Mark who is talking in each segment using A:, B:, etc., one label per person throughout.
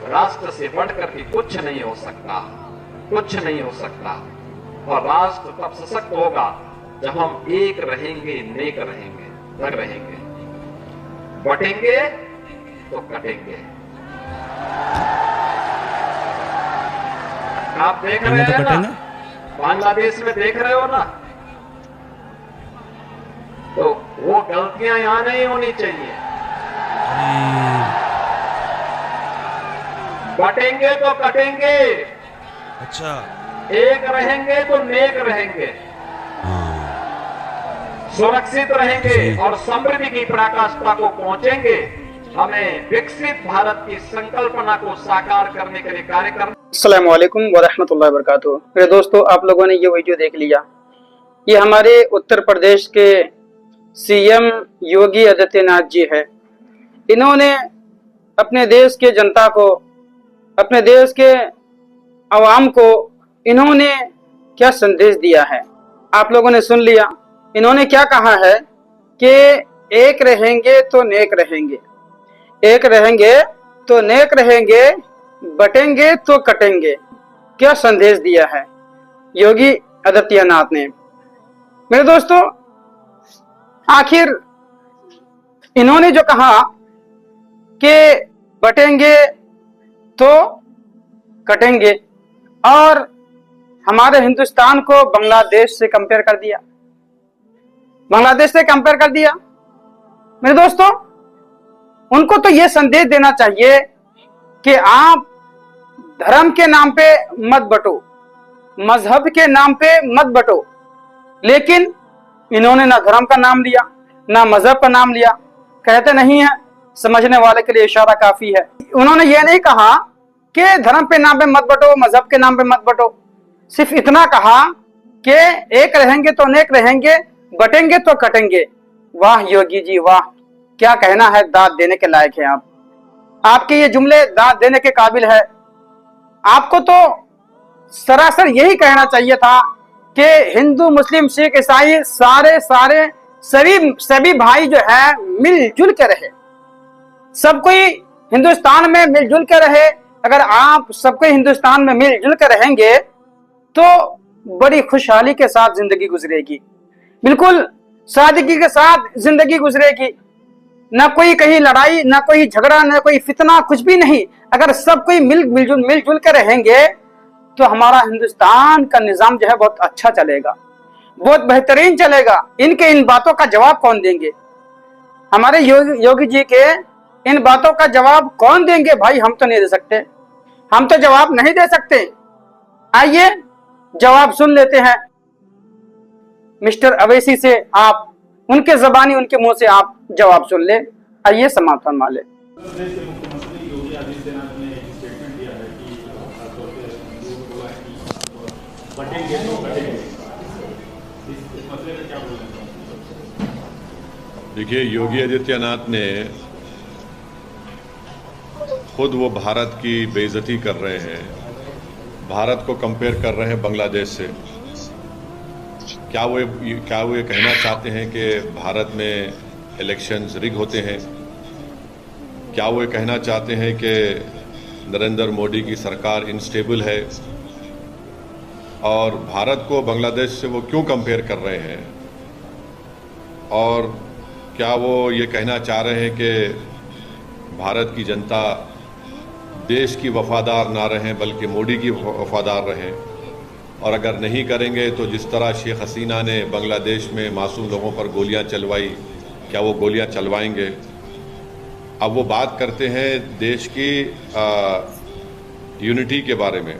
A: राष्ट्र से बढ़कर के कुछ नहीं हो सकता, कुछ नहीं हो सकता। और राष्ट्र तब सशक्त होगा जब हम एक रहेंगे, नेक रहेंगे, लग रहेंगे। बटेंगे तो कटेंगे। आप देख रहे हैं ना, बांग्लादेश में देख रहे हो ना, तो वो गलतियां यहां नहीं होनी चाहिए। बटेंगे तो कटेंगे।
B: अच्छा,
A: एक रहेंगे तो नेक रहेंगे, सुरक्षित रहेंगे और समृद्धि की पराकाष्ठा को पहुंचेंगे। हमें विकसित भारत की संकल्पना को साकार करने के लिए कार्य करना।
C: अस्सलाम वालेकुम वरहमतुल्लाहि वबरकातुहू। मेरे दोस्तों, आप लोगों ने ये वीडियो देख लिया। ये हमारे उत्तर प्रदेश के सीएम योगी आदित्यनाथ जी है। इन्होंने अपने देश के जनता को, अपने देश के अवाम को इन्होंने क्या संदेश दिया है, आप लोगों ने सुन लिया। इन्होंने क्या कहा है कि एक रहेंगे तो नेक रहेंगे, एक रहेंगे तो नेक रहेंगे, बटेंगे तो कटेंगे। क्या संदेश दिया है योगी आदित्यनाथ ने। मेरे दोस्तों, आखिर इन्होंने जो कहा कि बटेंगे तो कटेंगे और हमारे हिंदुस्तान को बांग्लादेश से कंपेयर कर दिया, बांग्लादेश से कंपेयर कर दिया। मेरे दोस्तों, उनको तो यह संदेश देना चाहिए कि आप धर्म के नाम पे मत बटो, मजहब के नाम पे मत बटो। लेकिन इन्होंने ना धर्म का नाम लिया, ना मजहब का नाम लिया। कहते नहीं है, समझने वाले के लिए इशारा काफी है। उन्होंने ये नहीं कहा कि धर्म पे नाम पे मत बटो, मजहब के नाम पे मत बटो। सिर्फ इतना कहा कि एक रहेंगे तो नेक रहेंगे, बटेंगे तो कटेंगे। वाह योगी जी वाह, क्या कहना है, दाद देने के लायक है आप। आपके ये जुमले दाद देने के काबिल है। आपको तो सरासर यही कहना चाहिए था कि हिंदू, मुस्लिम, सिख, ईसाई सारे सभी भाई जो है मिलजुल के रहे, सब कोई हिंदुस्तान में मिलजुल के रहे। अगर आप सबको हिंदुस्तान में मिलजुल के रहेंगे तो बड़ी खुशहाली के साथ जिंदगी गुजरेगी, बिल्कुल सादगी के साथ जिंदगी गुजरेगी। ना कोई कहीं लड़ाई, ना कोई झगड़ा, ना कोई फितना, कुछ भी नहीं। अगर सब कोई मिलजुल कर रहेंगे तो हमारा हिंदुस्तान का निजाम जो है बहुत अच्छा चलेगा, बहुत बेहतरीन चलेगा। इनके इन बातों का जवाब कौन देंगे? हमारे योगी जी के इन बातों का जवाब कौन देंगे? भाई हम तो नहीं दे सकते, हम तो जवाब नहीं दे सकते। आइए जवाब सुन लेते हैं मिस्टर अवैसी से। आप उनके जबानी, उनके मुंह से आप जवाब सुन ले। आइए समाप्त फरमा ले।
D: मुख्यमंत्री योगी आदित्यनाथ ने एक स्टेटमेंट दिया है कि बटेंगे तो कटेंगे। इस मसले में क्या बोलना?
E: देखिए, योगी आदित्यनाथ ने खुद वो भारत की बेइज्जती कर रहे हैं, भारत को कंपेयर कर रहे हैं बांग्लादेश से। क्या वो ये कहना चाहते हैं कि भारत में इलेक्शंस रिग होते हैं? क्या वो ये कहना चाहते हैं कि नरेंद्र मोदी की सरकार इनस्टेबल है? और भारत को बांग्लादेश से वो क्यों कंपेयर कर रहे हैं? और क्या वो ये कहना चाह रहे हैं कि भारत की जनता देश की वफादार ना रहें बल्कि मोदी की वफादार रहें? और अगर नहीं करेंगे तो जिस तरह शेख हसीना ने बांग्लादेश में मासूम लोगों पर गोलियां चलवाई, क्या वो गोलियां चलवाएंगे? अब वो बात करते हैं देश की यूनिटी के बारे में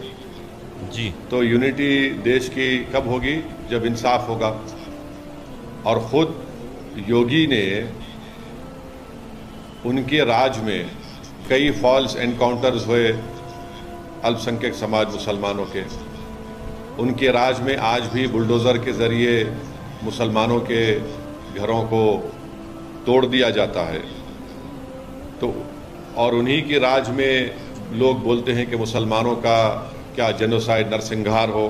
B: जी।
E: तो यूनिटी देश की कब होगी? जब इंसाफ होगा। और ख़ुद योगी ने उनके राज में कई फॉल्स एनकाउंटर्स हुए अल्पसंख्यक समाज मुसलमानों के। उनके राज में आज भी बुलडोज़र के ज़रिए मुसलमानों के घरों को तोड़ दिया जाता है। तो और उन्हीं के राज में लोग बोलते हैं कि मुसलमानों का क्या जेनोसाइड, नरसंहार हो।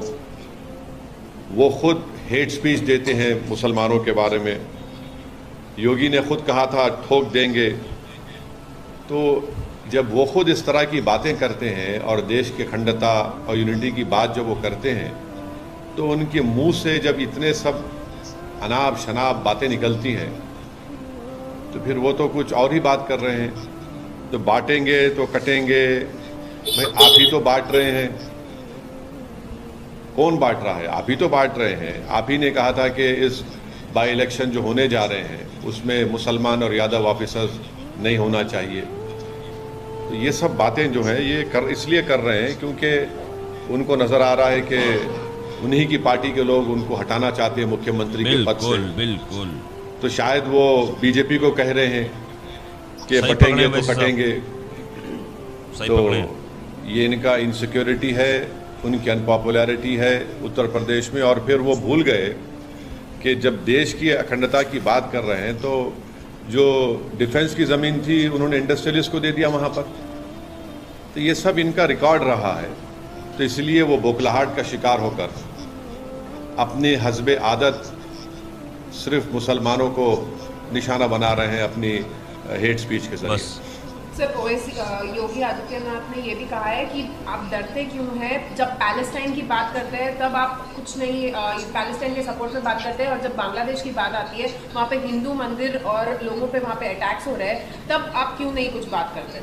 E: वो खुद हेट स्पीच देते हैं मुसलमानों के बारे में। योगी ने खुद कहा था ठोक देंगे। तो जब वो खुद इस तरह की बातें करते हैं और देश की अखंडता और यूनिटी की बात जब वो करते हैं, तो उनके मुंह से जब इतने सब अनाप शनाप बातें निकलती हैं, तो फिर वो तो कुछ और ही बात कर रहे हैं। तो बांटेंगे तो कटेंगे, भाई आप ही तो बांट रहे हैं। कौन बांट रहा है? आप ही तो बांट रहे हैं। आप ही ने कहा था कि इस बाई इलेक्शन जो होने जा रहे हैं उसमें मुसलमान और यादव ऑफिसर्स नहीं होना चाहिए। तो ये सब बातें जो हैं ये इसलिए कर रहे हैं क्योंकि उनको नजर आ रहा है कि उन्हीं की पार्टी के लोग उनको हटाना चाहते हैं मुख्यमंत्री के पद से।
B: बिल्कुल।
E: तो शायद वो बीजेपी को कह रहे हैं कि बटेंगे तो कटेंगे। तो ये इनका इनसिक्योरिटी है, उनकी अनपॉपुलैरिटी है उत्तर प्रदेश में। और फिर वो भूल गए कि जब देश की अखंडता की बात कर रहे हैं तो जो डिफेंस की ज़मीन थी उन्होंने इंडस्ट्रियलिस्ट को दे दिया वहाँ पर। तो ये सब इनका रिकॉर्ड रहा है। तो इसलिए वो बौखलाहट का शिकार होकर अपने हस्बे आदत सिर्फ मुसलमानों को निशाना बना रहे हैं अपनी हेट स्पीच के जरिए।
F: सर, ओवैसी योगी आदित्यनाथ ने ये भी कहा है कि आप डरते क्यों हैं? जब पैलेस्टाइन की बात करते हैं तब आप कुछ नहीं, पैलेस्टाइन के सपोर्ट में बात करते हैं, और जब बांग्लादेश की बात आती है वहाँ पे हिंदू मंदिर और लोगों पे वहाँ पे अटैक्स हो रहे हैं, तब आप क्यों नहीं कुछ बात करते?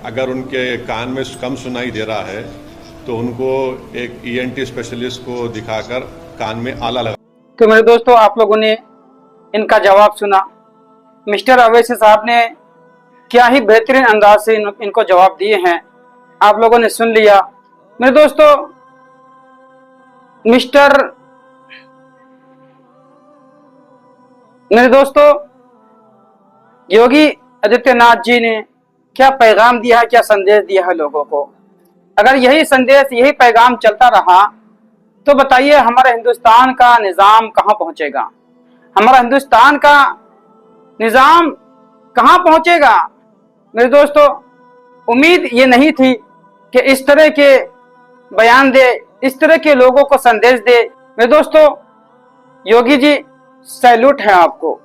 E: अगर उनके कान में कम सुनाई दे रहा है तो उनको एक ENT स्पेशलिस्ट को दिखाकर कान में आला लगा।
C: तो मेरे दोस्तों, आप लोगों ने इनका जवाब सुना। मिस्टर अवैसी साहब ने क्या ही बेहतरीन अंदाज से इनको जवाब दिए हैं, आप लोगों ने सुन लिया। मेरे दोस्तों, योगी आदित्यनाथ जी ने क्या पैगाम दिया है, क्या संदेश दिया है लोगों को? अगर यही संदेश, यही पैगाम चलता रहा तो बताइए हमारे हिंदुस्तान का निजाम कहां पहुंचेगा? हमारा हिंदुस्तान का निजाम कहां पहुंचेगा? मेरे दोस्तों, उम्मीद ये नहीं थी कि इस तरह के बयान दे, इस तरह के लोगों को संदेश दे। मेरे दोस्तों, योगी जी सैल्यूट है आपको।